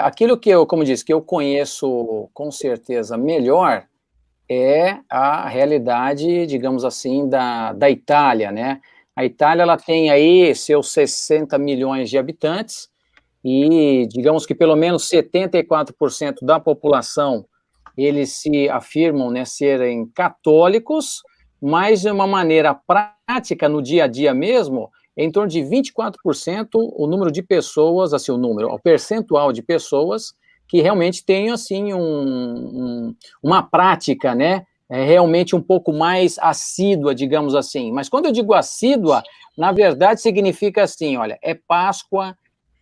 Aquilo que eu, como disse, que eu conheço com certeza melhor é a realidade, digamos assim, da Itália, né? A Itália, ela tem aí seus 60 milhões de habitantes e, digamos que pelo menos 74% da população, eles se afirmam, né, serem católicos, mas de uma maneira prática, no dia a dia mesmo, é em torno de 24% o número de pessoas, assim, o percentual de pessoas que realmente têm, assim, uma prática, né, realmente um pouco mais assídua, digamos assim. Mas quando eu digo assídua, na verdade significa assim, olha, é Páscoa,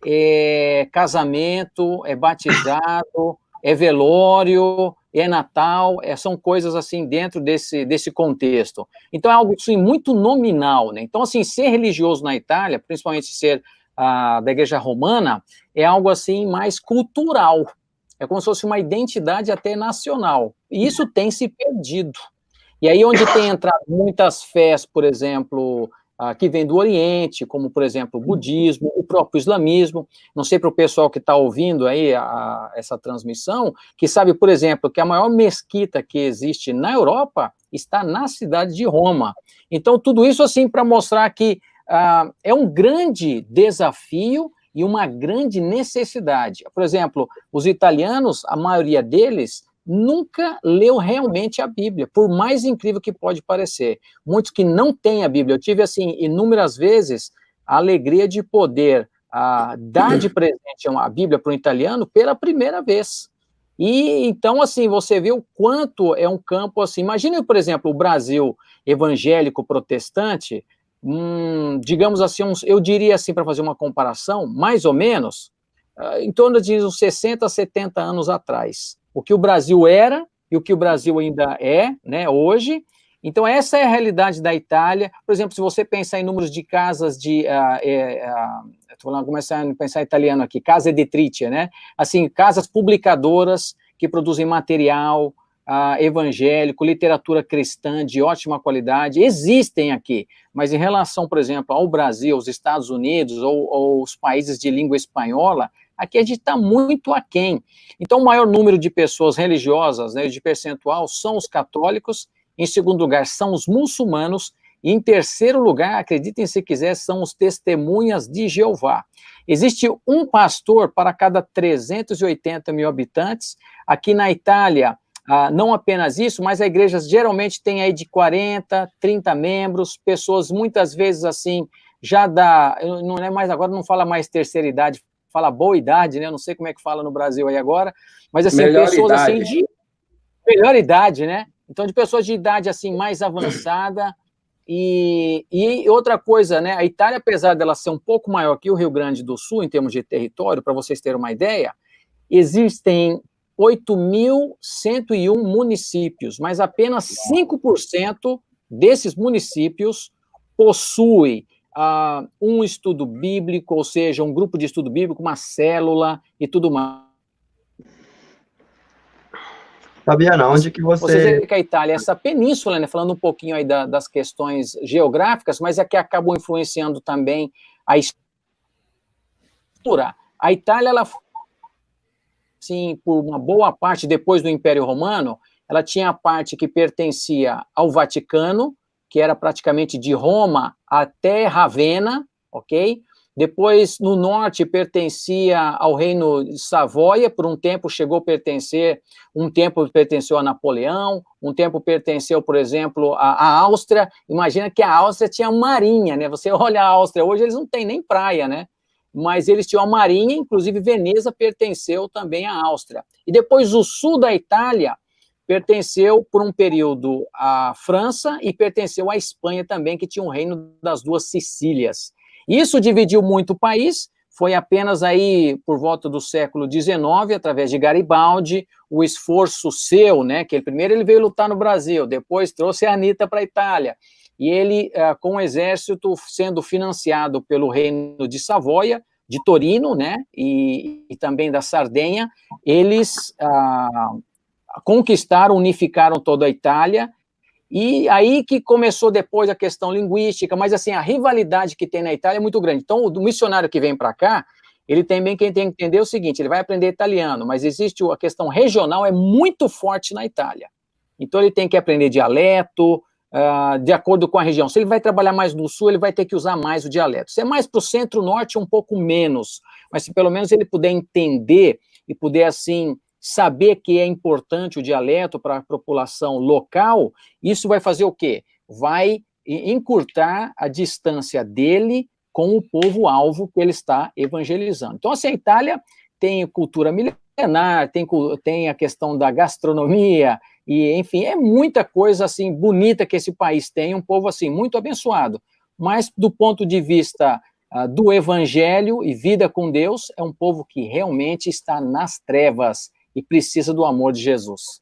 é casamento, é batizado, é velório, é Natal, são coisas assim dentro desse contexto. Então é algo assim, muito nominal, né? Então, assim, ser religioso na Itália, principalmente ser da Igreja Romana, é algo assim mais cultural. É como se fosse uma identidade até nacional. E isso tem se perdido. E aí onde tem entrado muitas fés, por exemplo, que vêm do Oriente, como, por exemplo, o budismo, o próprio islamismo. Não sei para o pessoal que está ouvindo aí essa transmissão, que sabe, por exemplo, que a maior mesquita que existe na Europa está na cidade de Roma. Então, tudo isso, assim, para mostrar que é um grande desafio e uma grande necessidade. Por exemplo, os italianos, a maioria deles, nunca leu realmente a Bíblia, por mais incrível que pode parecer. Muitos que não têm a Bíblia. Eu tive, assim, inúmeras vezes a alegria de poder dar de presente a Bíblia para um italiano pela primeira vez. E, então, assim, você vê o quanto é um campo, assim, imagine, por exemplo, o Brasil evangélico protestante, digamos assim, eu diria assim, para fazer uma comparação, mais ou menos, em torno de uns 60, 70 anos atrás. O que o Brasil era e o que o Brasil ainda é, né, hoje. Então, essa é a realidade da Itália. Por exemplo, se você pensar em números de casas começando a pensar em italiano aqui, casa editrice, né? Assim, casas publicadoras que produzem material evangélico, literatura cristã de ótima qualidade, existem aqui. Mas em relação, por exemplo, ao Brasil, aos Estados Unidos ou os países de língua espanhola, aqui a gente está muito aquém. Então, o maior número de pessoas religiosas, né, de percentual, são os católicos, em segundo lugar, são os muçulmanos, e em terceiro lugar, acreditem se quiser, são os testemunhas de Jeová. Existe um pastor para cada 380 mil habitantes. Aqui na Itália, não apenas isso, mas a igreja geralmente tem aí de 40, 30 membros, pessoas muitas vezes assim, já não é mais agora, não fala mais terceira idade, fala boa idade, né? Eu não sei como é que fala no Brasil aí agora, mas assim, melhor pessoas idade. assim de melhor idade, né? Então, de pessoas de idade assim mais avançada. E outra coisa, né? A Itália, apesar dela ser um pouco maior que o Rio Grande do Sul em termos de território, para vocês terem uma ideia, existem 8.101 municípios, mas apenas 5% desses municípios possui um estudo bíblico, ou seja, um grupo de estudo bíblico, uma célula e tudo mais. Fabiana, onde que Você você... vê que a Itália, essa península, né, falando um pouquinho aí das questões geográficas, mas é que acabou influenciando também a história. A Itália, ela, sim, por uma boa parte, depois do Império Romano, ela tinha a parte que pertencia ao Vaticano, que era praticamente de Roma até Ravenna, ok? Depois, no norte, pertencia ao reino de Savoia, por um tempo chegou a pertencer, um tempo pertenceu a Napoleão, um tempo pertenceu, por exemplo, à Áustria. Imagina que a Áustria tinha marinha, né? Você olha a Áustria hoje, eles não têm nem praia, né? Mas eles tinham a marinha, inclusive Veneza pertenceu também à Áustria. E depois o sul da Itália pertenceu por um período à França e pertenceu à Espanha também, que tinha um reino das duas Sicílias. Isso dividiu muito o país, foi apenas aí por volta do século XIX, através de Garibaldi, o esforço seu, né, que primeiro ele veio lutar no Brasil, depois trouxe a Anitta para a Itália, e ele, com o exército sendo financiado pelo reino de Savoia, de Torino, né, e também da Sardenha, eles conquistaram, unificaram toda a Itália, e aí que começou depois a questão linguística, mas assim, a rivalidade que tem na Itália é muito grande. Então, o missionário que vem para cá, Ele também tem que entender o seguinte, ele vai aprender italiano, mas existe a questão regional, é muito forte na Itália. Então ele tem que aprender dialeto, de acordo com a região. Se ele vai trabalhar mais no sul, ele vai ter que usar mais o dialeto. Se é mais para o centro-norte, um pouco menos. Mas se pelo menos ele puder entender e puder, assim, saber que é importante o dialeto para a população local, isso vai fazer o quê? Vai encurtar a distância dele com o povo-alvo que ele está evangelizando. Então, assim, a Itália tem cultura milenar, tem a questão da gastronomia, e, enfim, é muita coisa, assim, bonita que esse país tem, um povo, assim, muito abençoado. Mas, do ponto de vista do evangelho e vida com Deus, é um povo que realmente está nas trevas e precisa do amor de Jesus.